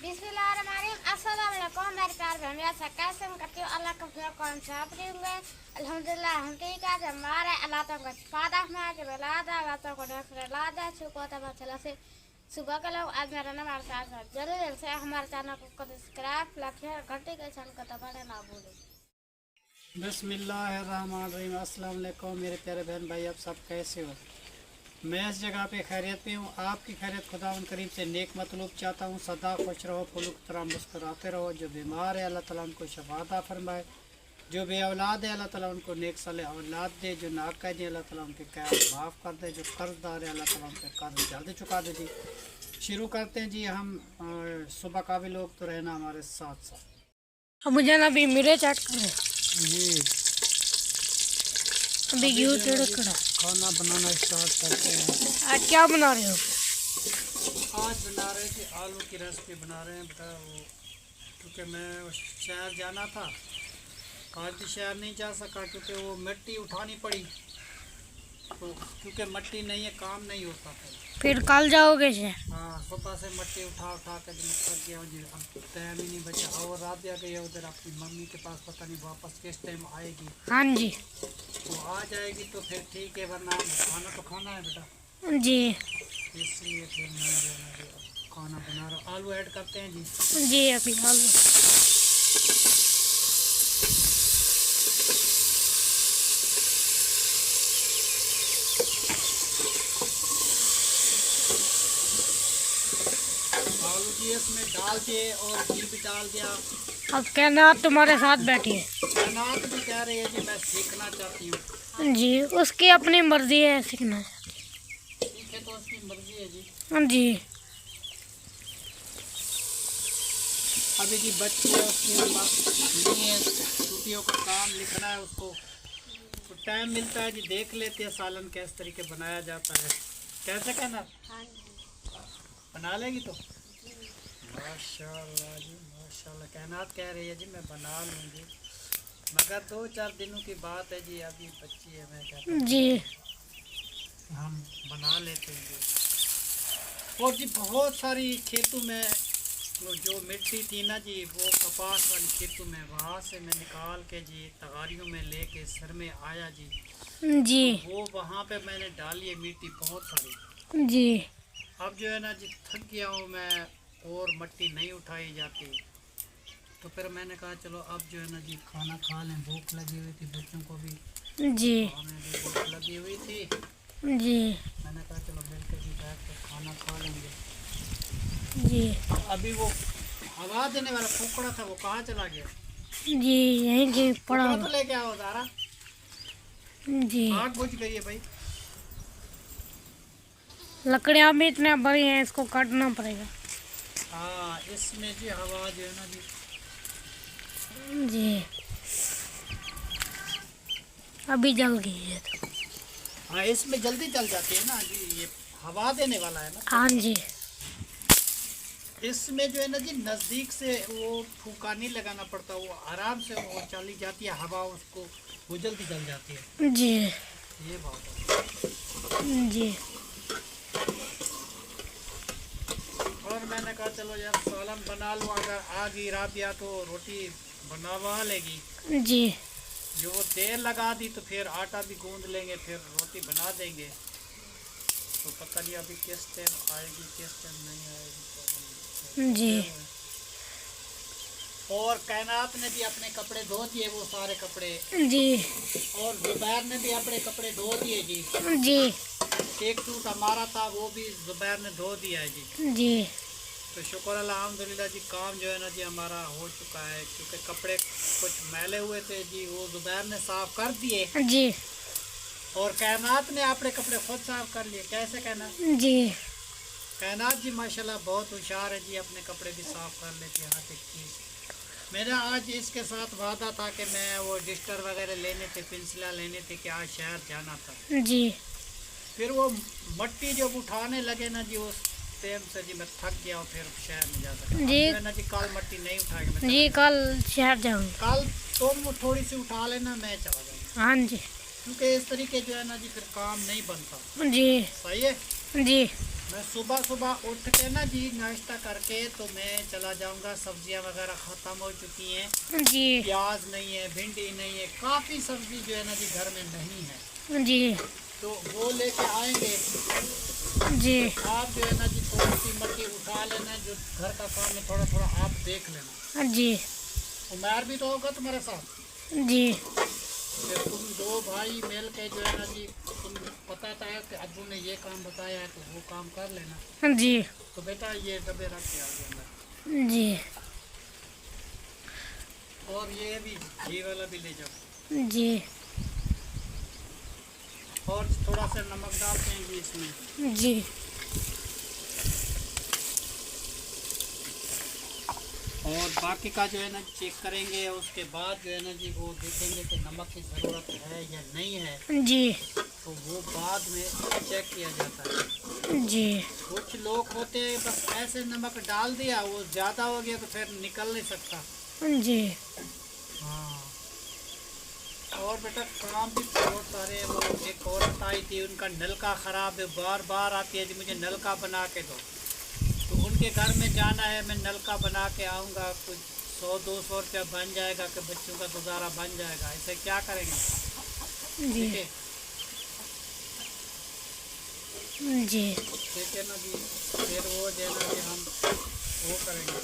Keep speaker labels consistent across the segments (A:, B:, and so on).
A: बिस्मिल्लाहिर्रहमानिर्रहीम। अस्सलाम वालेकुम मेरे प्यारे बहन, कैसे हम करती हूँ अल्लाह का कौन सा होंगे। अल्हम्दुलिल्लाह हम ठीक है। हमारे अल्लाह तक फादा में कि बलादा अल्लाह तक को लादा छुको तब चला से सुबह के लोग आज मेरा नाम हमारे साथ जल्दी से हमारे चैनल को सब्सक्राइब लाइक घंटे के चैनल को दबाना ना भूलें।
B: बिस्मिल्लाहिर्रहमानिर्रहीम। अस्सलाम वालेकुम मेरे प्यारे बहन भाई, आप सब कैसे हो? मैं इस जगह पे खैरियत पे हूँ। आपकी खैरियत खुदावंद करीम से नेक मतलूब चाहता हूँ। सदा खुश रहो, फुलुक तरह मुस्कुराते रहो। जो बीमार है अल्लाह ताला उनको शफाता फरमाए। जो बे औलाद है अल्लाह ताला उनको नेक साले औलाद दे। जो नाक़ैद है अल्लाह ताला उनके क़याम माफ़ कर दे। जो कर्जदार है अल्लाह ताला उनके कर्ज जल्दी चुका दे। जी शुरू करते हैं जी। हम सुबह का भी लोग तो रहना हमारे साथ साथ।
C: अब मुझे ना अभी मिर्च ऐड कर रहे
B: जी
C: अभी घी कड़ा
B: खाना बनाना स्टार्ट करते हैं।
C: आज क्या बना रहे हो?
B: आज बना रहे थे आलू की रेसिपी बना रहे हैं बेटा। वो क्योंकि मैं शहर जाना था, आज भी शहर नहीं जा सका क्योंकि वो मिट्टी उठानी पड़ी। तो क्योंकि मिट्टी नहीं है काम नहीं होता
C: फिर कल जाओगे शहर?
B: हाँ, सुबह से मिट्टी उठा उठा कर मैं थक गया हूँ जी। अब टाइम ही नहीं बचा। और रात आ गई है उधर अपनी मम्मी के पास, पता नहीं वापस किस टाइम आएगी।
C: हाँ जी।
B: तो आ जाएगी तो फिर ठीक है, वरना खाना तो खाना है बेटा,
C: जी
B: इसलिए फिर मैं जो है खाना बना रहा हूँ। आलू ऐड करते हैं जी।
C: जी अभी आलू
B: आलू जी इसमें डाल दिए और घी भी डाल दिया।
C: अब कहना तुम्हारे साथ बैठी है।
B: नाथ भी कह रही है जी मैं सीखना चाहती हूँ।
C: जी उसकी अपनी मर्जी है सीखना।
B: ठीक है, तो उसकी मर्जी है जी।
C: हाँ जी।
B: अभी जी बच्ची है उसके पास नहीं है, छुट्टियों का काम लिखना है उसको, तो टाइम मिलता है जी देख लेते हैं सालन किस तरीके बनाया जाता है। कैसे कहना बना लेगी तो माशाल्लाह जी माशाल्लाह। कहनात कह रही है जी मैं बना लूँगी, मगर 2-4 दिनों की बात है जी। अभी बच्ची है, मैं कहता हूँ
C: जी
B: हम बना लेते हैं जी। और जी बहुत सारी खेतों में वो जो मिट्टी थी ना जी, वो कपास वाली खेतों में, वहाँ से मैं निकाल के जी तगारियों में लेके सर में आया जी।
C: जी
B: तो वो वहाँ पे मैंने डाली है मिट्टी बहुत सारी।
C: जी
B: अब जो है ना जी थक गया हूँ मैं और मिट्टी नहीं उठाई जाती, तो फिर मैंने कहा चलो अब जो है ना जी खाना खा लें। भूख लगी हुई थी बच्चों को भी,
C: जी
B: हमें भी भूख लगी हुई थी।
C: जी
B: मैंने कहा चलो मिलकर जी बैठ कर खाना खा लेंगे।
C: जी
B: अभी वो हवा देने वाला फुकड़ा था वो कहाँ चला गया?
C: जी यहीं कहीं पड़ा
B: फुकड़ा
C: हुआ।
B: तो लेके आओ ज़रा।
C: जी
B: आग बुझ गई है भाई।
C: लकड़ियाँ भी इतने बड़ी हैं, इसको काटना पड़ेगा।
B: हाँ, इसमें जी हवा जो है ना जी
C: जी अभी जल गई है तो।
B: हाँ, इसमें जल्दी जल जाती है ना जी, ये हवा देने वाला है ना।
C: हाँ जी
B: इसमें जो है ना जी नज़दीक से वो फूका नहीं लगाना पड़ता, वो आराम से वो चली जाती है हवा, उसको वो जल्दी जल जाती है।
C: जी
B: ये बात है।
C: जी
B: और मैंने कहा चलो यार सालन बना लूँ, अगर आ गई राबिया तो रोटी बनवा लेगी।
C: जी
B: जो वो देर लगा दी तो फिर आटा भी गूंद लेंगे, फिर रोटी बना देंगे। तो पता नहीं अभी किस टाइम आएगी किस टाइम नहीं आएगी।
C: जी
B: और कायनात ने भी अपने कपड़े धो दिए, वो सारे कपड़े।
C: जी
B: और जुबैर ने भी अपने कपड़े धो दिए जी।
C: जी
B: एक सूट हमारा था वो भी जुबैर ने धो दिया है जी।
C: जी
B: तो शुक्र अल्हम्दुलिल्लाह जी, काम जो है ना जी हमारा हो चुका है, क्योंकि कपड़े कुछ मैले हुए थे जी, वो जुबैर ने साफ़ कर दिए।
C: जी
B: और कायनात ने अपने कपड़े खुद साफ़ कर लिए। कैसे कहना
C: जी
B: कायनात जी माशाल्लाह बहुत होशियार है जी, अपने कपड़े भी साफ़ कर लेती है हर एक चीज़। मेरा आज इसके साथ वादा था कि मैं वो डिस्टर वगैरह लेने थे, पेंसिला लेने थे कि आज शहर जाना था।
C: जी
B: फिर वो मट्टी जब उठाने लगे ना जी उस टाइम से जी मैं थक गया और फिर शहर नहीं जा सका।
C: जी
B: अब ना जी कल मट्टी नहीं उठाएगा मैं
C: जी कल शहर जाऊंगी।
B: कल तुम थोड़ी सी उठा लेना, मैं चला जाऊँगा।
C: हाँ जी
B: क्योंकि इस तरीके जो है ना जी फिर काम नहीं बनता।
C: जी
B: सही है
C: जी
B: मैं सुबह सुबह उठ के ना जी नाश्ता करके तो मैं चला जाऊंगा। सब्जियां वगैरह ख़त्म हो चुकी हैं
C: जी
B: प्याज नहीं है, भिंडी नहीं है, काफ़ी सब्जी जो है ना जी घर में नहीं है,
C: जी
B: तो वो लेके आएंगे।
C: जी
B: आप जो है ना जी थोड़ी सी मट्टी उठा लेना, जो घर का काम है थोड़ा थोड़ा आप देख लेना।
C: जी
B: उमर भी तो होगा तुम्हारे साथ,
C: जी
B: फिर तुम दो भाई मिल के जो है ना जी, तुम पता था कि अब्बू ने ये काम बताया है तो वो काम कर लेना।
C: जी
B: तो बेटा ये डब्बे रख के आ जाना,
C: जी
B: और ये भी घी वाला भी ले जाओ,
C: जी
B: और थोड़ा सा नमक डालते हैं जी इसमें।
C: जी
B: और बाकी का जो है ना चेक करेंगे, उसके बाद जो है ना जी वो देखेंगे कि नमक की ज़रूरत है या नहीं है,
C: जी
B: तो वो बाद में चेक किया जाता है।
C: जी
B: कुछ लोग होते हैं बस ऐसे नमक डाल दिया, वो ज़्यादा हो गया तो फिर निकल नहीं सकता।
C: जी
B: हाँ, और बेटा काम भी बहुत सारे हैं। वो एक औरत आई थी, उनका नलका ख़राब है, बार बार आती है जी मुझे नलका बना के दो, तो उनके घर में जाना है, मैं नलका बना के आऊँगा, कुछ 100-200 रुपया बन जाएगा कि बच्चों का गुजारा बन जाएगा। ऐसे क्या करेंगे?
C: जी
B: ठीक है,
C: जी
B: ठीक है ना जी। फिर वो जो है ना जी हम वो करेंगे,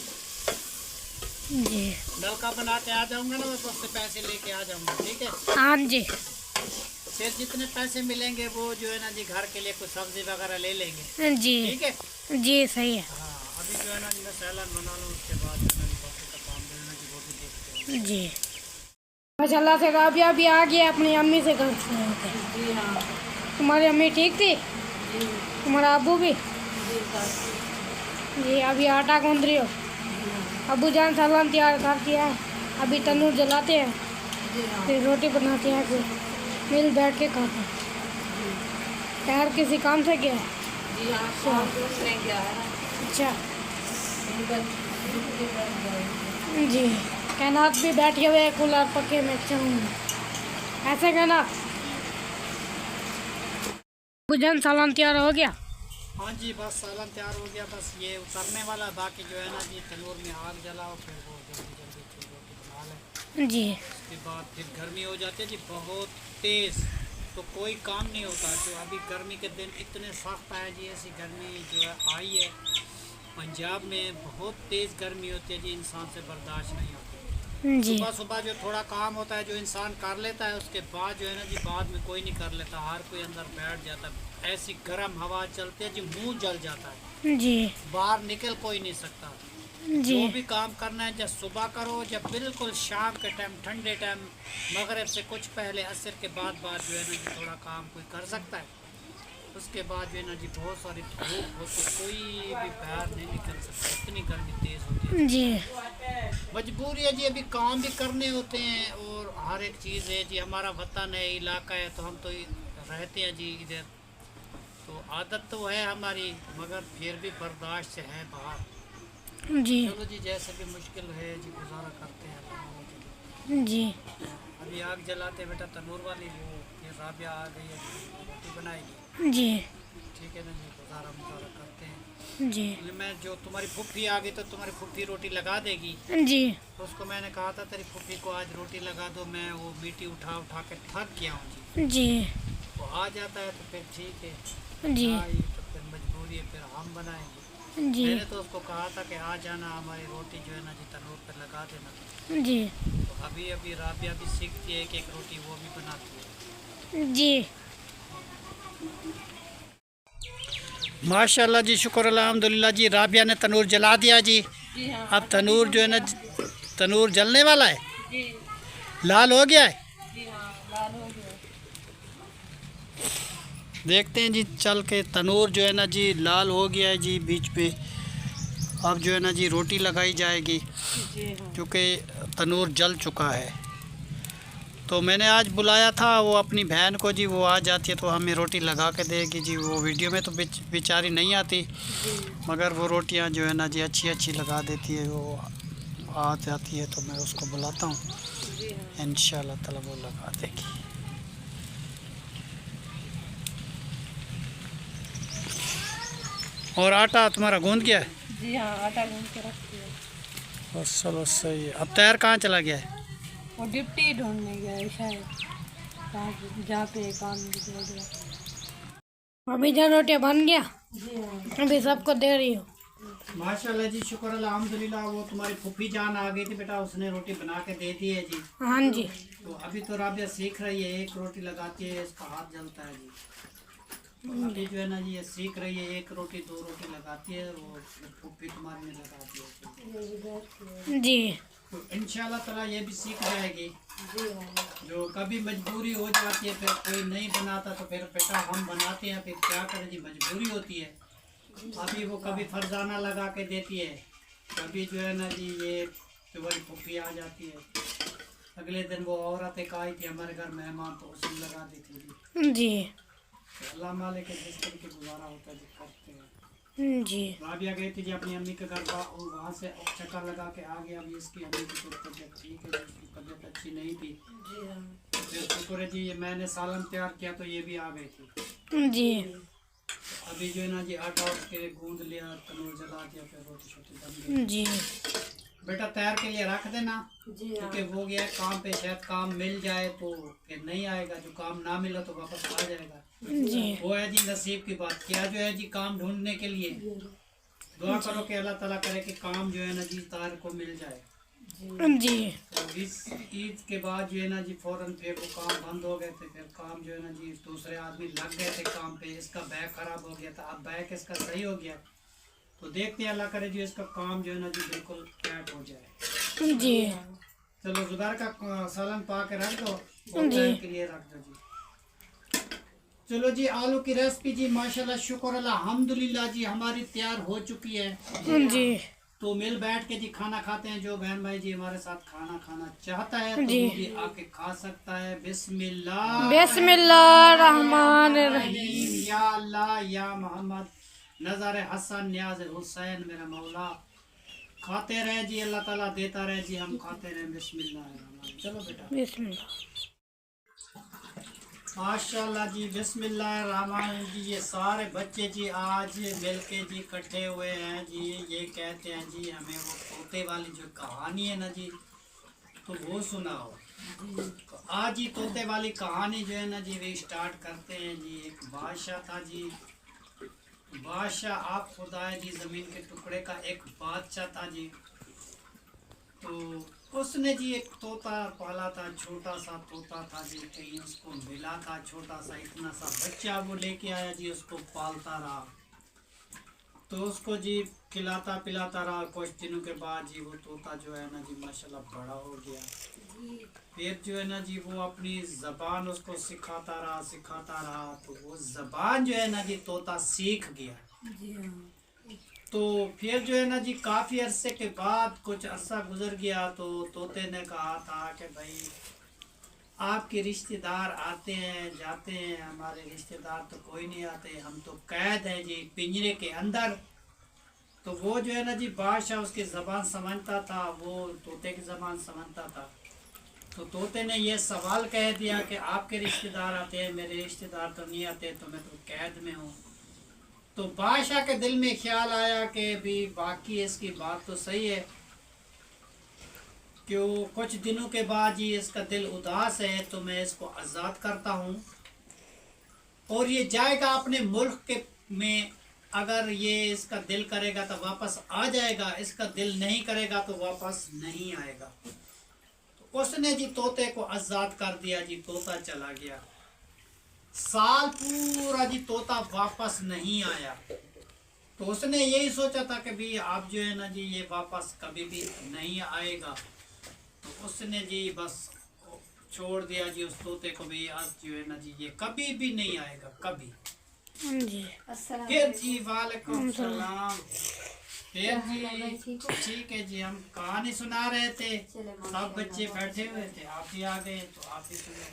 C: जी
B: नलका बना के आ जाऊँगा ना, मैं उससे पैसे लेके आ जाऊँगा। ठीक है,
C: हाँ जी
B: फिर जितने पैसे मिलेंगे वो जो है ना जी घर के लिए कुछ सब्जी वगैरह ले लेंगे।
C: जी
B: ठीक है,
C: जी सही है।
B: हाँ अभी जो है ना मैं सैलान बना लूँ, उसके बाद जो है ना बाकी का काम जो है ना जी वो भी देखते हैं।
C: जी माशाल्लाह से राबिया भी आ गया अपनी अम्मी से घर से होके।
D: जी हाँ
C: तुम्हारी अम्मी ठीक थी?
D: जी
C: तुम्हारा अबू भी?
D: जी सर
C: जी अभी आटा गूंद रही हो? अबू जान सालन तैयार कर दिया है, अभी तंदूर जलाते हैं,
D: जी हाँ
C: फिर रोटी बनाते हैं, फिर मिल बैठ के खाते हैं। खैर किसी काम से गया है?
D: जी हाँ शाम को उसने गया है
C: अच्छा
D: इनका ड्यूटी कर गया।
C: जी कैनात भी बैठे हुए हैं कूलर पक्के में चलूँगा ऐसे कैनात। अबू जान सालन तैयार हो गया?
B: हाँ जी बस सालन तैयार हो गया, बस ये उतरने वाला, बाकी जो है ना जी तंदूर में आग जलाओ, फिर वो जल्दी जल्दी फिर रोटी बना लें।
C: जी
B: उसके बाद फिर गर्मी हो जाती है जी बहुत तेज़, तो कोई काम नहीं होता। जो अभी गर्मी के दिन इतने सख्त आए जी, ऐसी गर्मी जो है आई है पंजाब में, बहुत तेज़ गर्मी होती है जी, इंसान से बर्दाश्त नहीं होती।
C: जी
B: सुबह सुबह जो थोड़ा काम होता है जो इंसान कर लेता है, उसके बाद जो है ना जी बाद में कोई नहीं कर लेता, हर कोई अंदर बैठ जाता है। ऐसी गर्म हवा चलती है जी, मुंह जल जाता है,
C: जी
B: बाहर निकल कोई नहीं सकता।
C: जी
B: जो भी काम करना है जब सुबह करो, जब बिल्कुल शाम के टाइम ठंडे टाइम मगरिब से कुछ पहले असर के बाद जो है ना जी थोड़ा काम कोई कर सकता है। उसके बाद जो है ना जी बहुत सारी धूप हो तो कोई भी बाहर नहीं निकल सकता, इतनी गर्मी तेज़ होती है।
C: जी
B: मजबूरी है जी, अभी काम भी करने होते हैं और हर एक चीज़ है जी। हमारा वतन है, इलाका है, तो हम तो रहते हैं जी इधर, तो आदत तो है हमारी, मगर फिर भी बर्दाश्त से है बाहर।
C: जी
B: चलो जी जैसे भी मुश्किल है जी गुजारा करते हैं अल्लाह के लिए।
C: जी
B: अभी आग जलाते हैं बेटा तनूर वाली, वो फिर राबिया आ गई है, रोटी बनाएगी।
C: जी
B: ठीक है ना जी, गुजारा मुजारा करते हैं।
C: जी
B: मैं जो तुम्हारी फुफ्फी आ गई तो तुम्हारी फुफ्फी रोटी लगा देगी।
C: जी
B: तो उसको मैंने कहा था तेरी फुफ्फी को आज रोटी लगा दो, मैं वो मिट्टी उठा उठा के थक गया हूँ जी।
C: जी
B: वो आ जाता है तो फिर ठीक है,
C: जी
B: आई तो फिर मजबूरी है, फिर हम बनाएंगे।
C: जी
B: मैंने तो उसको कहा था कि आ जाना, हमारी रोटी जो है ना जी तनूर पर लगा देना।
C: जी
B: तो अभी अभी राबिया भी सीखती है कि एक रोटी वो भी बनाती है।
C: जी
B: माशाल्लाह जी, शुक्र अल्हम्दुलिल्लाह जी, राबिया ने तनूर जला दिया जी।
D: जी हाँ
B: अब तनूर जो है ना तनूर जलने वाला है,
D: जी
B: लाल हो गया है।
D: जी हाँ लाल हो गया।
B: देखते हैं जी चल के, तनूर जो है ना जी लाल हो गया है जी बीच पे। अब जो है ना जी रोटी लगाई जाएगी
D: जी हाँ
B: क्योंकि तनूर जल चुका है। तो मैंने आज बुलाया था वो अपनी बहन को जी, वो आ जाती है तो हमें रोटी लगा के देगी जी। वो वीडियो में तो बेचारी नहीं आती, मगर वो रोटियां जो है ना जी अच्छी अच्छी लगा देती है, वो आ जाती है तो मैं उसको बुलाता हूँ,
D: जी हाँ
B: इंशाल्लाह ताला वो लगा देगी। और आटा तुम्हारा गूंद गया है?
D: जी हाँ, आटा गूंद के रखती है।
B: बस चलो सही है। अब तैयार कहाँ चला गया है?
D: वो डिप्टी ढूंढने गया है शायद, जहाँ पे काम निकल गया।
C: अभी जो रोटियाँ बन गया,
D: जी हाँ।
C: अभी सबको दे रही हो।
B: माशाल्लाह जी, शुक्र अल्हम्दुलिल्लाह। वो तुम्हारी फूफी जान आ गई थी बेटा, उसने रोटी बना के दे दी है जी।
C: हाँ जी।
B: तो अभी तो राबिया सीख रही है, एक रोटी लगाती है इसका हाथ जलता है जी। तो अभी जो है ना जी ये सीख रही है, एक रोटी दो रोटी लगाती है, वो फूफी तुम्हारी ने लगाती है।
C: जी
B: तो इंशाल्लाह ताला ये भी सीख जाएगी।
D: जी हाँ।
B: जो कभी मजबूरी हो जाती है, फिर कोई नहीं बनाता तो फिर बेटा हम बनाते हैं, फिर क्या करें जी, मजबूरी होती है। अभी वो कभी फरजाना लगा के देती है, कभी जो है ना जी ये तुम्हारी फूफी आ जाती है। अगले दिन वो औरत एक आई थी हमारे घर मेहमान, तो उसने लगा दी थी जी।
C: जी
B: तो अल्लाह मालिक के जिस तरीके गुजारा होता है जी करते हैं।
C: जी।
B: राबिया गई थी जी अपनी अम्मी के घर, वहाँ से चक्कर लगा के आ गया। अभी इसकी अम्मी की तो तबीयत ठीक है, उसकी तबीयत अच्छी नहीं थी।
D: जी हाँ।
B: फिर शुक्र है जी, ये मैंने सालन तैयार किया तो ये भी आ गई थी।
C: जी
B: अभी जो है ना जी आटा उसके गूंद लिया, तनूर जला दिया, फिर रोटी छोटी बन गई।
C: जी
B: बेटा तैयार के लिए रख देना,
D: जी हाँ।
B: क्योंकि वो गया काम पे, शायद काम मिल जाए तो फिर नहीं आएगा, जो काम ना मिला तो वापस आ जाएगा।
C: जी
B: वो है जी नसीब की बात। क्या जो है जी काम ढूंढने के लिए दुआ करो कि अल्लाह ताला करे कि काम जो है ना जी तार को मिल जाए।
C: जी
B: तो इस ईद के बाद जो है ना जी फौरन फिर वो काम बंद हो गए थे। फिर काम जो है ना जी दूसरे आदमी लग गए थे काम पे। इसका बैग खराब हो गया था, अब बैग इसका सही हो गया। तो देखते हैं, अल्लाह करे जी इसका काम जो है ना जी बिल्कुल कैट हो जाए।
C: जी
B: चलो जुगार का सालन पा के रख दो,
C: जी।
B: टाइम के लिए रख दो जी। चलो जी आलू की रेसिपी जी माशाल्लाह शुक्र अल्हम्दुलिल्लाह जी हमारी तैयार हो चुकी है
C: जी
B: तो मिल बैठ के जी खाना खाते हैं। जो बहन भाई जी हमारे साथ खाना खाना चाहता है तो
C: जी।
B: वो भी आके खा सकता है। बिस्मिल्लाह
C: बिस्मिल्लाहिर्रहमानिर्रहीम।
B: या अल्लाह या मोहम्मद नज़र हसन न्याज हुसैन मेरा मौला। खाते रहे जी, अल्लाह ताला देता रहे जी, हम खाते रहे। बिस्मिल्लाह। चलो बेटा
C: बिस्मिल्लाह।
B: माशाल्लाह जी, बिस्मिल्लाह जी। ये सारे बच्चे जी आज मिलके जी इकट्ठे हुए हैं जी। ये कहते हैं जी हमें वो तोते वाली जो कहानी है ना जी, तो वो सुनाओ। तो आज ही तोते वाली कहानी जो है ना जी वे स्टार्ट करते हैं जी। एक बादशाह था जी, बादशाह आप खुदा है जी, ज़मीन के टुकड़े का एक बादशाह था जी। तो उसने जी एक तोता पाला था, छोटा सा तोता था जी। कहीं उसको मिला था छोटा सा, इतना सा बच्चा वो लेके आया जी, उसको पालता रहा। तो उसको जी खिलाता पिलाता रहा। कुछ दिनों के बाद जी वो तोता जो है ना जी माशाल्लाह बड़ा हो गया। फिर जो है ना जी वो अपनी ज़बान उसको सिखाता रहा। तो वो ज़बान जो है ना जी तोता सीख गया।
D: जी हाँ।
B: तो फिर जो है ना जी काफ़ी अरसे के बाद कुछ अरसा गुजर गया तो तोते ने कहा था कि भाई आपके रिश्तेदार आते हैं जाते हैं, हमारे रिश्तेदार तो कोई नहीं आते, हम तो कैद हैं जी पिंजरे के अंदर। तो वो जो है ना जी बादशाह उसकी ज़बान समझता था, वो तोते की ज़बान समझता था। तो तोते ने ये सवाल कह दिया कि आपके रिश्तेदार आते हैं, मेरे रिश्तेदार तो नहीं आते, तो मैं तो कैद में हूँ। तो बादशाह के दिल में ख्याल आया कि भी बाकी इसकी बात तो सही है, क्यों कुछ दिनों के बाद ही इसका दिल उदास है, तो मैं इसको आज़ाद करता हूँ और ये जाएगा अपने मुल्क के में। अगर ये इसका दिल करेगा तो वापस आ जाएगा, इसका दिल नहीं करेगा तो वापस नहीं आएगा। तो उसने जी तोते को आज़ाद कर दिया जी, तोता चला गया। साल पूरा जी तोता वापस नहीं आया। तो उसने यही सोचा था कि भी आप जो है ना जी ये वापस कभी भी नहीं आएगा। तो उसने जी बस छोड़ दिया जी उस तोते को भी, आज जो है ना जी ये कभी भी नहीं आएगा कभी।
C: जी
B: फिर जी वालेकुम सलाम। फिर जी ठीक है जी, हम कहानी सुना रहे थे, सब बच्चे बैठे हुए थे, आप भी आ गए तो आप ही सुनो।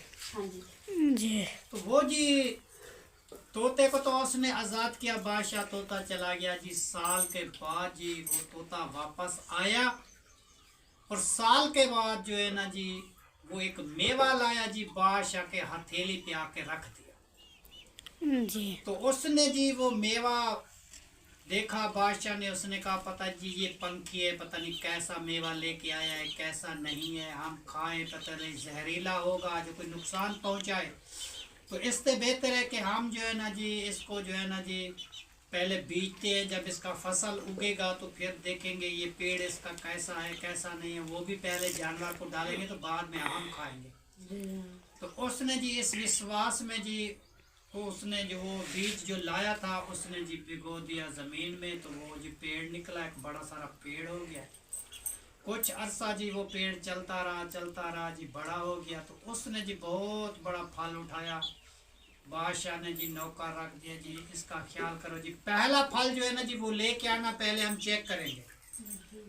C: जी
B: तो वो जी तोते को तो उसने आज़ाद किया, बादशाह तोता चला गया जी। साल के बाद जी वो तोता वापस आया और साल के बाद जो है ना जी वो एक मेवा लाया जी, बादशाह के हथेली पे आके रख दिया।
C: जी
B: तो उसने जी वो मेवा देखा बादशाह ने, उसने कहा पता जी ये पंखी है, पता नहीं कैसा मेवा लेके आया है, कैसा नहीं है, हम खाएं पता नहीं जहरीला होगा, जो कोई नुकसान पहुंचाए। तो इससे बेहतर है कि हम जो है ना जी इसको जो है ना जी पहले बीजते हैं, जब इसका फसल उगेगा तो फिर देखेंगे ये पेड़ इसका कैसा है कैसा नहीं है, वो भी पहले जानवर को डालेंगे तो बाद में हम खाएंगे। तो उसने जी इस विश्वास में जी उसने जो वो बीज जो लाया था उसने जी भिगो दिया ज़मीन में, तो वो जी पेड़ निकला, एक बड़ा सारा पेड़ हो गया। कुछ अरसा जी वो पेड़ चलता रहा जी, बड़ा हो गया। तो उसने जी बहुत बड़ा फल उठाया। बादशाह ने जी नौकर रख दिया जी, इसका ख्याल करो जी, पहला फल जो है ना जी वो लेके आना, पहले हम चेक करेंगे।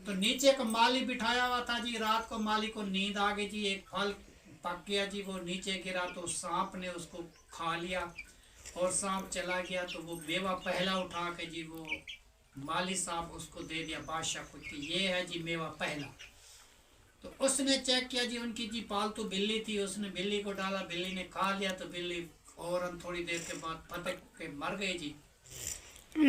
B: तो नीचे का माली बिठाया हुआ था जी, रात को माली को नींद आ गई जी, एक फल पक गया जी, वो नीचे गिरा तो सांप ने उसको खा लिया और सांप चला गया। तो वो मेवा पहला उठा के जी वो माली साहब उसको दे दिया बादशाह को कि ये है जी मेवा पहला। तो उसने चेक किया जी, उनकी जी पालतू बिल्ली थी, उसने बिल्ली को डाला, बिल्ली ने खा लिया। तो बिल्ली फौरन थोड़ी देर के बाद फटक के मर गई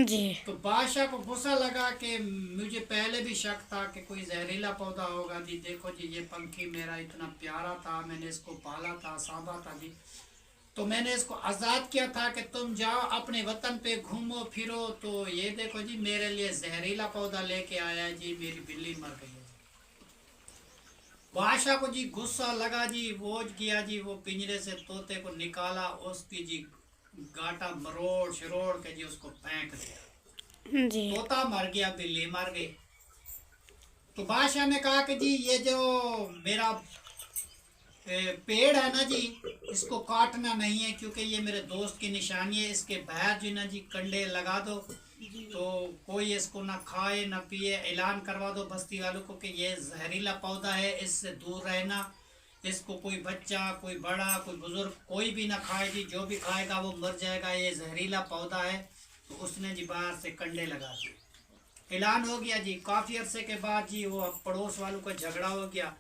B: जी। तो बादशाह को गुस्सा लगा कि मुझे पहले भी शक था कि कोई जहरीला पौधा होगा जी। देखो जी ये पंखी मेरा इतना प्यारा था, मैंने इसको पाला था, सांभा था जी, तो मैंने इसको आज़ाद किया था कि तुम जाओ अपने वतन पे घूमो फिरो। तो ये देखो जी मेरे लिए जहरीला पौधा लेके आया जी, मेरी बिल्ली मर गई है। बादशाह को जी गुस्सा लगा जी, वो किया जी, वो पिंजरे से तोते को निकाला, उसकी जी गाटा मरोड़ शरोड़ के जी उसको फेंक दिया जी। तोता मर गया, बिल्ली मर गई। तो बादशाह ने कहा कि जी ये जो मेरा पेड़ है ना जी, इसको काटना नहीं है, क्योंकि ये मेरे दोस्त की निशानी है। इसके बाहर जो ना जी कंडे लगा दो, तो कोई इसको ना खाए ना पिए, ऐलान करवा दो बस्ती वालों को कि ये जहरीला पौधा है, इससे दूर रहना, इसको कोई बच्चा, कोई बड़ा, कोई बुजुर्ग कोई भी ना खाए जी, जो भी खाएगा वो मर जाएगा, ये जहरीला पौधा है। तो उसने जी बाहर से कंडे लगा दिए, ऐलान हो गया जी। काफ़ी अरसे के बाद जी वो पड़ोस वालों का झगड़ा हो गया।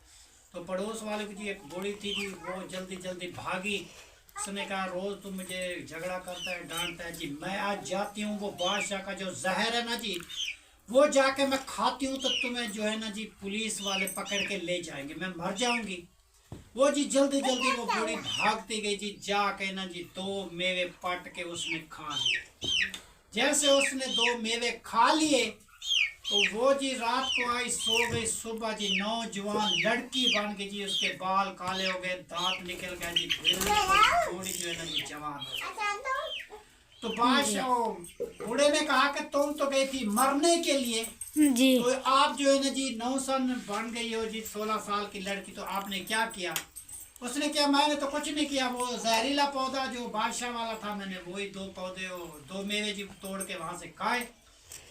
B: तो पड़ोस वाले की जी एक बूढ़ी थी जी, वो जल्दी जल्दी भागी। उसने कहा रोज़ तुम मुझे झगड़ा करता है, डांटता है जी, मैं आज जाती हूँ, वो बादशाह का जो जहर है ना जी वो जाके मैं खाती हूँ, तो तुम्हें जो है ना जी पुलिस वाले पकड़ के ले जाएंगे, मैं मर जाऊंगी। वो जी जल्दी जल्दी वो बूढ़ी भागती गई जी, जाके ना जी 2 मेवे पट के उसने खा लिए। जैसे उसने 2 मेवे खा लिए तो वो जी रात को आई, सो गई। सुबह जी नौजवान लड़की बन गई जी, उसके बाल काले हो गए, दांत निकल गए जी, थोड़ी जो है ना जी जवान है। तो बादशाह बूढ़े ने कहा कि तुम तो गई थी मरने के लिए जी, तो आप जो है ना जी 9 साल बन गई हो जी, 16 साल की लड़की, तो आपने क्या किया? उसने क्या, मैंने तो कुछ नहीं किया, वो जहरीला पौधा जो बादशाह वाला था, मैंने वही 2 पौधे 2 मेवे जी तोड़ के वहां से खाए,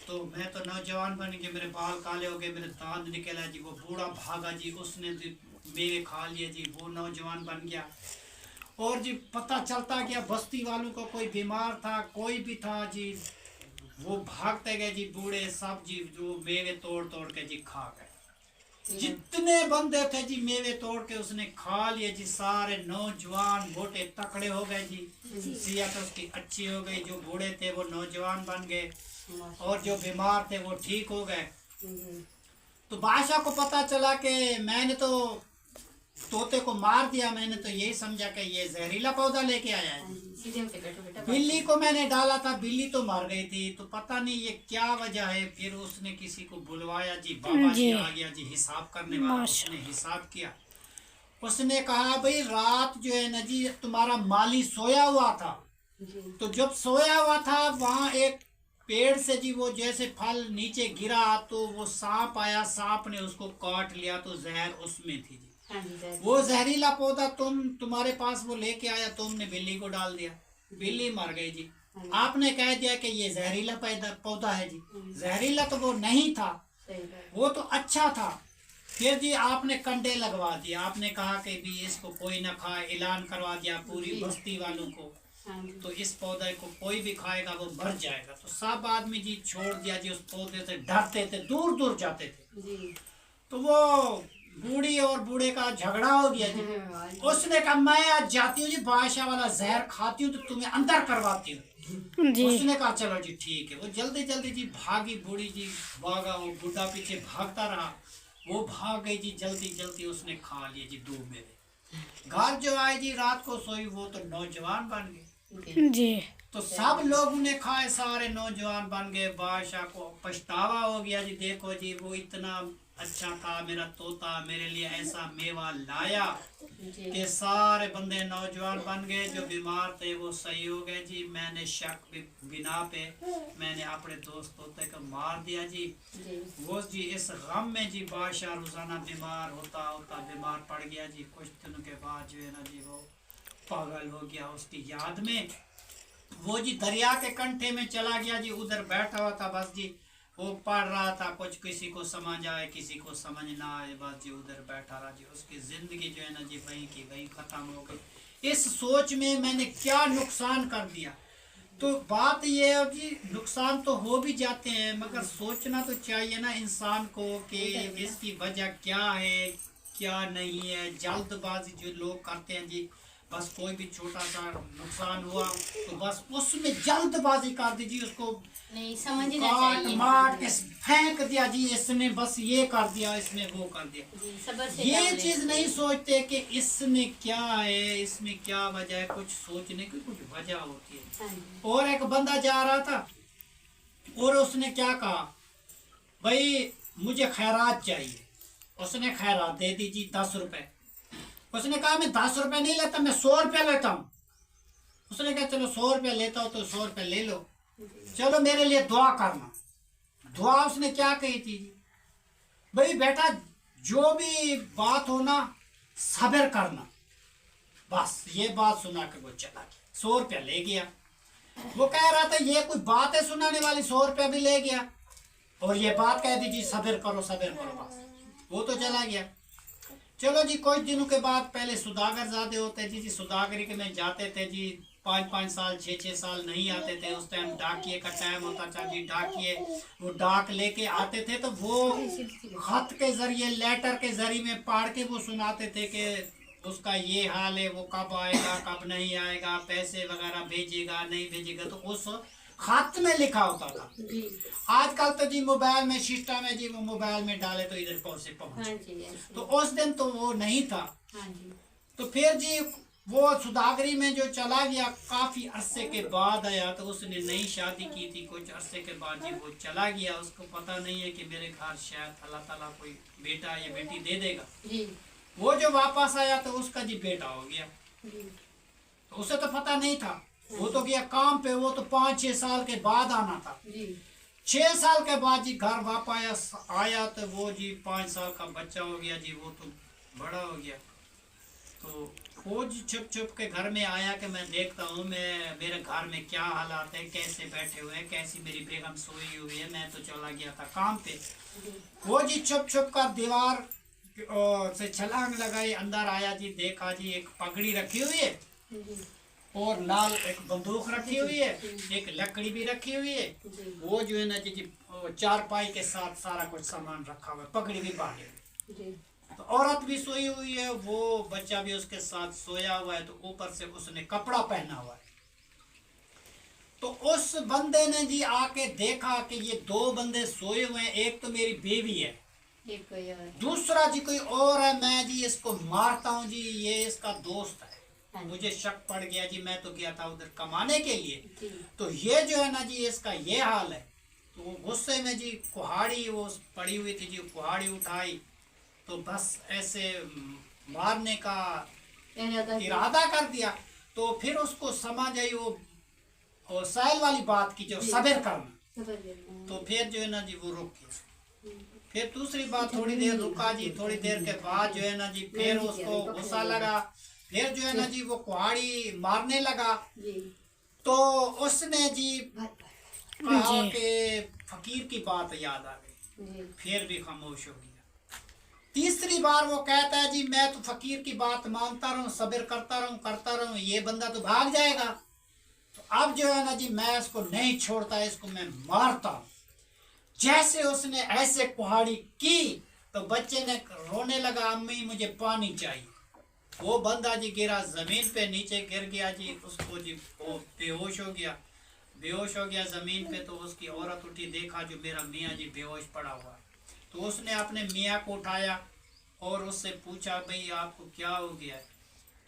B: तो मैं तो नौजवान बन गया, मेरे बाल काले हो गए, मेरे दांत निकला जी। वो बूढ़ा भागा जी, उसने मेवे खा लिए जी, वो नौजवान बन गया। और जी पता चलता गया बस्ती वालों को, कोई बीमार था, कोई भी था जी, वो भागते गए जी, बूढ़े सब जी जो मेवे तोड़ तोड़ के जी खा गए। जितने बंदे थे जी मेवे तोड़ के उसने खा लिए जी, सारे नौजवान मोटे तकड़े हो गए जी, सेहत उसकी अच्छी हो गई। जो बूढ़े थे वो नौजवान बन गए और जो बीमार थे वो ठीक हो गए। तो बादशाह को पता चला कि मैंने तो तोते को मार दिया, मैंने तो यही समझा कि ये जहरीला पौधा लेके आया है। बिल्ली को मैंने डाला था, बिल्ली तो मर गई थी, तो पता नहीं ये क्या वजह है। फिर उसने किसी को बुलवाया जी, बाबा जी आ गया जी हिसाब करने वाला, उसने हिसाब किया। उसने कहा भाई रात जो है ना जी तुम्हारा माली सोया हुआ था, तो जब सोया हुआ था वहाँ एक पेड़ से जी वो जैसे फल नीचे गिरा तो वो सांप आया, सांप ने उसको काट लिया, तो जहर उसमें थी जी। वो जहरीला पौधा तुम्हारे पास वो लेके आया, तुमने बिल्ली को डाल दिया, बिल्ली मर गई जी। आपने कह दिया कि ये जहरीला पौधा है जी, जहरीला तो वो नहीं था, वो तो अच्छा था। फिर जी आपने कंडे लगवा दिया, आपने कहा कि भी इसको कोई ना खाए, ऐलान करवा दिया पूरी बस्ती वालों को, तो इस पौधे को कोई भी खाएगा वो मर जाएगा। तो सब आदमी जी छोड़ दिया जी, उस पौधे से डरते थे, दूर दूर जाते थे। तो वो बूढ़ी और बूढ़े का झगड़ा हो गया जी। उसने कहा मैं आज जाती हूँ जी, बादशाह वाला जहर खाती हूँ तो तुम्हें अंदर करवाती हूँ,
C: जी
B: उसने कहा चलो जी ठीक है। वो जल्दी जल्दी जी भागी, बूढ़ी जी भागा, वो बुढ़ा पीछे भागता रहा। वो भाग गई जी, जल्दी जल्दी उसने खा लिए जी 2 मेवे। घर जो आई जी, रात को सोई, वो तो नौजवान बन गए।
C: जी
B: तो सब लोग उन्हें खाए, सारे नौजवान बन गए। बादशाह को पछतावा हो गया जी, देखो जी वो इतना अच्छा था मेरा तोता, मेरे लिए ऐसा मेवा लाया कि सारे बंदे नौजवान बन गए। जो बीमार थे वो सही हो गए जी। मैंने शक बिना पे मैंने अपने दोस्त तोते को मार दिया जी। वो जी इस गम में जी बादशाह रोजाना बीमार होता होता बीमार पड़ गया जी। कुछ दिनों के बाद जो है ना जी वो पागल हो गया। उसकी याद में वो जी दरिया के कंठे में चला गया जी, उधर बैठा हुआ था। बस जी वो पढ़ रहा था, कुछ किसी को समझ आए किसी को समझ ना आए, बस जी उधर बैठा रहा जी। उसकी जिंदगी जो है ना जी वहीं की वहीं खत्म हो गई। इस सोच में मैंने क्या नुकसान कर दिया। तो बात ये है जी, नुकसान तो हो भी जाते हैं, मगर सोचना तो चाहिए ना इंसान को कि इसकी वजह क्या है क्या नहीं है। जल्दबाजी जो लोग करते हैं जी, बस कोई भी छोटा सा नुकसान हुआ तो बस उसमें जल्दबाजी कर दी जी, उसको
E: नहीं समझना
B: काट
E: चाहिए।
B: मार के फेंक दिया जी, इसने बस ये कर दिया, इसने वो कर दिया।
E: जी, सब्र से
B: ये
E: काम
B: चीज
E: लेना
B: नहीं
E: चाहिए।
B: सोचते कि इसमें क्या है, इसमें क्या वजह है। कुछ सोचने की कुछ वजह होती है।
E: हाँ जी।
B: और एक बंदा जा रहा था और उसने क्या कहा, भाई मुझे खैरात चाहिए। उसने खैरात दे दी जी 10 रुपए। उसने कहा मैं 10 रुपए नहीं लेता, मैं 100 रुपया लेता हूँ। उसने कहा चलो 100 रुपया लेता हो तो 100 रुपया ले लो, चलो मेरे लिए दुआ करना। दुआ उसने क्या कही थी, भाई बेटा जो भी बात हो ना सब्र करना। बस ये बात सुना के वो चला गया, 100 रुपया ले गया। वो कह रहा था ये कोई बात है सुनाने वाली, 100 रुपया भी ले गया और ये बात कह दी जी सब्र करो सब्र करो, बस वो तो चला गया। चलो जी कुछ दिनों के बाद पहले सुदागर ज़्यादा होते जी, सुदागरी के में जाते थे जी, 5-5 साल 6-6 साल नहीं आते थे। उस टाइम डाकिए का टाइम होता था जी। डाकिए वो डाक लेके आते थे तो वो खत के जरिए लेटर के जरिए में पढ़ के वो सुनाते थे कि उसका ये हाल है, वो कब आएगा कब नहीं आएगा, पैसे वगैरह भेजेगा नहीं भेजेगा, तो उस खत में लिखा होता था। आजकल तो जी मोबाइल में सिस्टम है जी, वो मोबाइल में डाले तो इधर पहुंचे
E: हाँ जी, ऐसे।
B: तो उस दिन तो वो नहीं था।
E: हाँ जी।
B: तो फिर जी वो सुदागरी में जो चला गया, काफी अरसे के बाद आया। तो उसने नई शादी की थी, कुछ अरसे के बाद जी वो चला गया। उसको पता नहीं है कि मेरे घर शायद अल्लाह ताला कोई बेटा या बेटी दे देगा।
E: जी।
B: वो जो वापस आया तो उसका जी बेटा हो गया।
E: जी।
B: तो उसे तो पता नहीं था, वो तो गया काम पे। वो तो 5-6 साल के बाद आना था।
E: जी।
B: 6 साल के बाद जी घर वापस आया तो वो जी 5 साल का बच्चा हो गया जी, वो तो बड़ा हो गया। तो वो जी छुप छुप के घर में आया कि मैं देखता हूँ मैं मेरे घर में क्या हालात है, कैसे बैठे हुए हैं, कैसी मेरी बेगम सोई हुई है। मैं तो चला गया था काम पे। वो जी छुप छुप कर दीवार से छलांग लगाई, अंदर आया जी, देखा जी एक पगड़ी रखी हुई है और लाल एक बंदूक रखी हुई है, एक लकड़ी भी रखी हुई है। वो जो है ना जी चारपाई के साथ सारा कुछ सामान रखा हुआ है, पगड़ी भी बांधी हुई। तो औरत भी सोई हुई है, वो बच्चा भी उसके साथ सोया हुआ है। तो ऊपर से उसने कपड़ा पहना हुआ है। तो उस बंदे ने जी आके देखा कि ये 2 बंदे सोए हुए हैं, एक तो मेरी बीवी है,
E: एक कोई और।
B: दूसरा जी कोई और है। मैं जी इसको मारता हूँ जी, ये इसका दोस्त है।
E: हाँ।
B: मुझे शक पड़ गया जी, मैं तो गया था उधर कमाने के लिए,
E: जी।
B: तो ये जो है ना जी इसका ये हाल है। तो वो गुस्से में जी कुहाड़ी वो पड़ी हुई थी जी, कुहाड़ी उठाई तो बस ऐसे मारने का इरादा कर दिया। तो फिर उसको समझ आई वो साहिल वाली बात की, जो सब्र करना। तो फिर जो है ना जी वो रुक गया। फिर दूसरी बात थोड़ी देर रुका जी, थोड़ी देर के बाद जो है ना जी फिर उसको गुस्सा लगा, फिर जो है ना जी वो कुहाड़ी मारने लगा। तो उसने जी कहा कि फकीर की बात याद आ गई, फिर भी खामोश हो गया। तीसरी बार वो कहता है जी मैं तो फकीर की बात मानता रहूं, सब्र करता रहूं, ये बंदा तो भाग जाएगा। तो अब जो है ना जी मैं इसको नहीं छोड़ता, इसको मैं मारता हूं। जैसे उसने ऐसे कुहाड़ी की तो बच्चे ने रोने लगा, अम्मी मुझे पानी चाहिए। वो बंदा जी गिरा जमीन पे, नीचे गिर गया जी, उसको जी वो बेहोश हो गया। बेहोश हो गया ज़मीन पे। तो उसकी औरत उठी, देखा जो मेरा मियाँ जी बेहोश पड़ा हुआ। तो उसने अपने मियाँ को उठाया और उससे पूछा भाई आपको क्या हो गया है।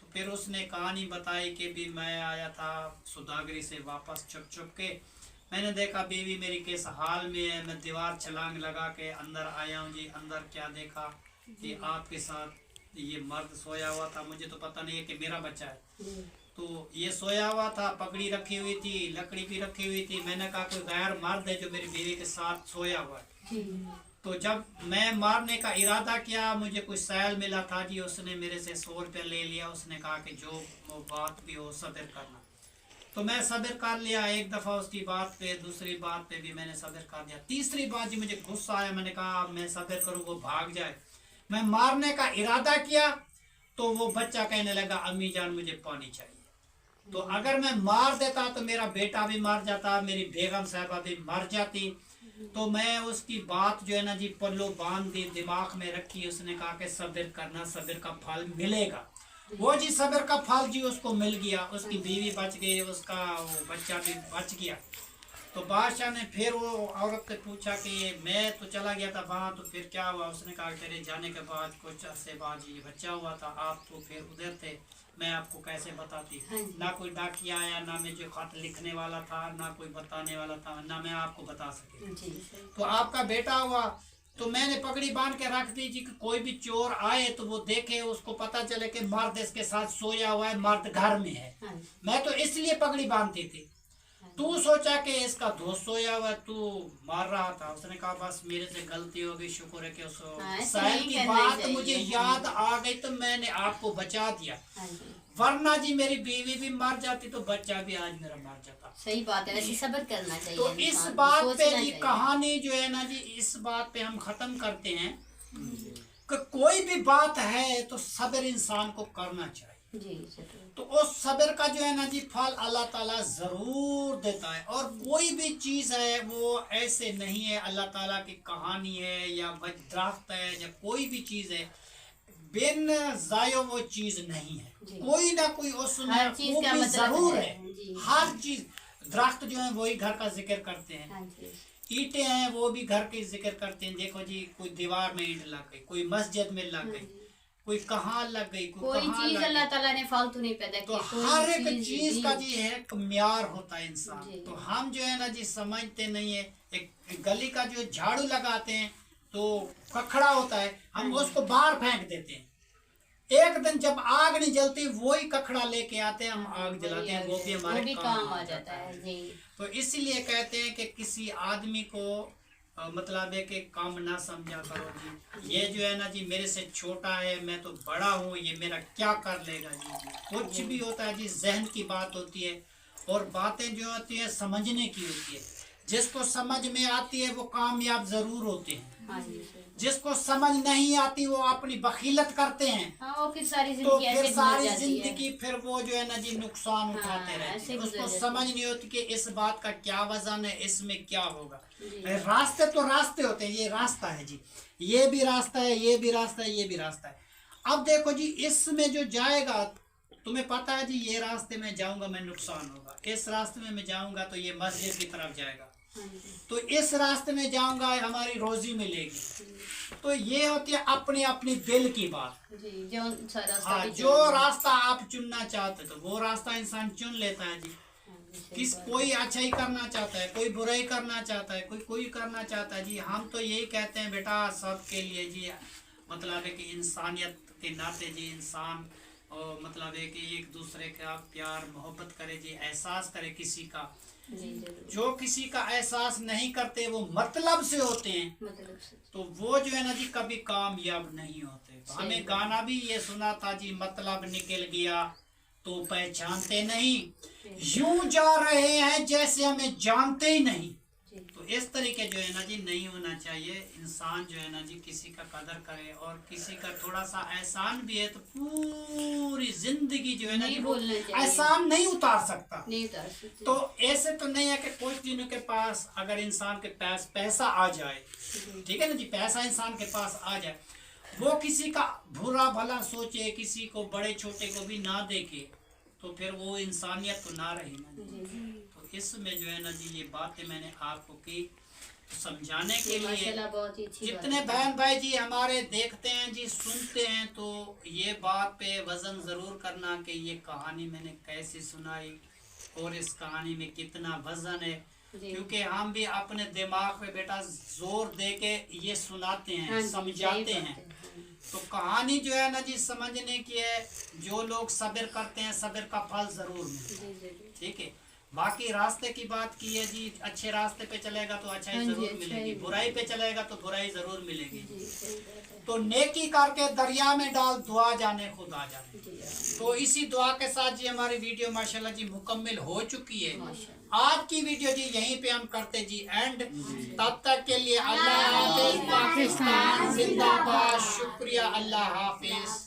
B: तो फिर उसने कहानी बताई कि भी मैं आया था सौदागरी से वापस छुप छुप के, मैंने देखा बीवी मेरी किस हाल में है, मैं दीवार छलांग लगा के अंदर आया हूँ जी। अंदर क्या देखा कि आपके साथ ये मर्द सोया हुआ था, मुझे तो पता नहीं है कि मेरा बच्चा है। तो ये सोया हुआ था, पगड़ी रखी हुई थी, लकड़ी भी रखी हुई थी। मैंने कहा कोई गैर मर्द है जो मेरी बीवी के साथ सोया हुआ है। तो जब मैं मारने का इरादा किया, मुझे कुछ सैल मिला था जी, उसने मेरे से 100 रुपया ले लिया। उसने कहा कि जो वो बात भी हो सब्र करना। तो मैं सब्र कर लिया। एक दफ़ा उसकी बात पे, दूसरी बात पे भी मैंने सब्र कर दिया। तीसरी बात जी मुझे गुस्सा आया, मैंने कहा अब मैं सब्र करूँ वो भाग जाए। मैं मारने का इरादा किया तो वो बच्चा कहने लगा अम्मी जान मुझे पानी चाहिए। तो अगर मैं मार देता तो मेरा बेटा भी मर जाता, मेरी बेगम साहबा भी मर जाती। तो मैं उसकी बात जो है ना जी पल्लो बांध दी, दिमाग में रखी। उसने कहा कि सब्र करना, सब्र का फल मिलेगा। वो जी सब्र का फल जी उसको मिल गया। उसकी बीवी बच गई, उसका वो बच्चा भी बच गया। तो बादशाह ने फिर वो औरत से पूछा कि मैं तो चला गया था वहाँ, तो फिर क्या हुआ। उसने कहा तेरे जाने के बाद कुछ अरसे बाद ये बच्चा हुआ था, आप तो फिर उधर थे, मैं आपको कैसे बताती। ना कोई डाकिया आया, ना मैं जो खत लिखने वाला था, ना कोई बताने वाला था, ना मैं आपको बता सके। तो आपका बेटा हुआ तो मैंने पगड़ी बांध के रख दी जी कि कोई भी चोर आए तो वो देखे, उसको पता चले कि मर्द इसके साथ सोया हुआ है, मर्द घर में है। मैं तो इसलिए पगड़ी बांधती थी। तू सोचा कि इसका दोस्त सोया हुआ, तू मार रहा था। उसने कहा बस मेरे से गलती हो गई, शुक्र है कि उस साहिल की बात मुझे याद आ गई तो मैंने आपको बचा दिया, वरना जी मेरी बीवी भी मर जाती तो बच्चा भी आज मेरा मर जाता।
E: सही बात है, सब्र करना चाहिए।
B: तो इस बात पे जी कहानी जो है ना जी, इस बात पे हम खत्म करते हैं कि कोई भी बात है तो सब्र इंसान को करना चाहिए
E: जी।
B: तो उस सब्र का जो है ना जी फल अल्लाह ताला जरूर देता है। और कोई भी चीज है वो ऐसे नहीं है, अल्लाह ताला की कहानी है या दरख्त है या कोई भी चीज है बिन जायो वो चीज नहीं है। कोई ना कोई उसमें
E: हर चीज का मतलब
B: जरूर
E: है।
B: है। हर चीज, दरख्त जो है वही घर का जिक्र करते हैं, ईंटें हैं वो भी घर के जिक्र करते हैं। देखो जी कोई दीवार में ईंट लग गई, कोई मस्जिद में लग गई, कोई कहाँ लग गई,
E: कोई चीज अल्लाह ताला ने फालतू नहीं पैदा की।
B: तो हर एक चीज का जी है एक म्यार होता है इंसान। तो हम जो है ना जी समझते नहीं है। एक गली का जो झाड़ू लगाते हैं तो कखड़ा होता है, हम उसको बाहर फेंक देते हैं। एक दिन जब आग नहीं जलती वही कखड़ा लेके आते हैं, हम आग जलाते हैं, वो भी हमारे
E: काम आ जाता है जी।
B: तो इसलिए कहते हैं कि किसी आदमी को मतलब है कि कम ना समझा करो जी। ये जो है ना जी मेरे से छोटा है, मैं तो बड़ा हूँ, ये मेरा क्या कर लेगा जी। कुछ भी होता है जी जहन की बात होती है और बातें जो होती है समझने की होती है। जिसको समझ में आती है वो कामयाब जरूर होते हैं, जिसको समझ नहीं आती वो अपनी बखीलत करते हैं।
E: वो फिर सारी
B: तो
E: जिंदगी
B: फिर
E: ऐसे
B: सारी
E: गुजर जाती है।
B: जिंदगी फिर वो जो है ना जी नुकसान उठाते रहते
E: ऐसे
B: हैं।
E: गुजर
B: उसको
E: जाती
B: समझ नहीं होती कि इस बात का क्या वजन है, इसमें क्या होगा। रास्ते तो रास्ते होते हैं, ये रास्ता है जी, ये भी रास्ता है, ये भी रास्ता है, ये भी रास्ता है। अब देखो जी इसमें जो जाएगा तुम्हें पता है जी ये रास्ते में जाऊंगा मैं नुकसान होगा, इस रास्ते में मैं जाऊंगा तो ये मस्जिद की तरफ जाएगा, तो इस रास्ते में जाऊंगा हमारी रोजी मिलेगी। तो ये होती है अपनी अपनी दिल की बात
E: जी। जो रास्ता
B: हाँ, जो रास्ता आप चुनना चाहते तो वो रास्ता इंसान चुन लेता है जी। कोई अच्छाई करना चाहता है, कोई बुराई करना चाहता है, कोई करना चाहता है जी। हम तो यही कहते हैं बेटा सबके लिए जी, मतलब है कि इंसानियत के नाते जी इंसान और मतलब है कि एक दूसरे का प्यार मोहब्बत करे जी, एहसास करे किसी का। जो किसी का एहसास नहीं करते वो मतलब से होते हैं, तो वो जो है ना जी कभी कामयाब नहीं होते। हमें गाना भी ये सुना था जी, मतलब निकल गया तो पहचानते नहीं, यूं जा रहे हैं जैसे हमें जानते ही नहीं। तो इस तरीके जो है ना जी नहीं होना चाहिए। इंसान जो है ना जी किसी का कदर करे और किसी का थोड़ा सा एहसान भी है तो पूरी जिंदगी जो है ना जी एहसान नहीं उतार सकता। तो ऐसे तो नहीं है कि कुछ दिनों के पास अगर इंसान के पास पैसा आ जाए, ठीक है ना जी, पैसा इंसान के पास आ जाए, वो किसी का बुरा भला सोचे, किसी को बड़े छोटे को भी ना देखे, तो फिर वो इंसानियत तो ना रही ना। तो तो इसमें जो है ना जी ये बातें मैंने आपको की समझाने के
E: ये
B: लिए।
E: माशाल्लाह बहुत ही अच्छी बात
B: जितने
E: है।
B: बहन भाई जी हमारे देखते हैं जी, सुनते हैं, तो ये बात पे वजन जरूर करना कि ये कहानी मैंने कैसे सुनाई और इस कहानी में कितना वजन है,
E: जी।
B: क्योंकि हम भी अपने दिमाग पे बेटा जोर दे के ये सुनाते
E: हाँ
B: हैं,
E: जी,
B: समझाते
E: सही
B: हैं।
E: बात है।
B: तो कहानी जो है ना जी समझने की है, जो लोग सब्र करते हैं सब्र का फल जरूर मिलता है।
E: जी जी जी।
B: ठीक है, बाकी रास्ते की बात की है जी, अच्छे रास्ते पे चलेगा तो अच्छाई
E: हाँ जी,
B: जरूर
E: अच्छाई
B: मिलेगी,
E: मिलेगी।
B: बुराई पे चलेगा तो बुराई जरूर मिलेगी।
E: जी सही बात है।
B: तो नेकी करके दरिया में डाल, दुआ जाने खुद आ जाने।
E: जी
B: तो इसी दुआ के साथ जी हमारी वीडियो माशाल्लाह जी मुकम्मल हो चुकी है।
E: माशाल्लाह।
B: आज की वीडियो जी यहीं पे हम करते जी एंड। तब तक के लिए अल्लाह हाफिज, पाकिस्तान जिंदाबाद, शुक्रिया, अल्लाह हाफिज।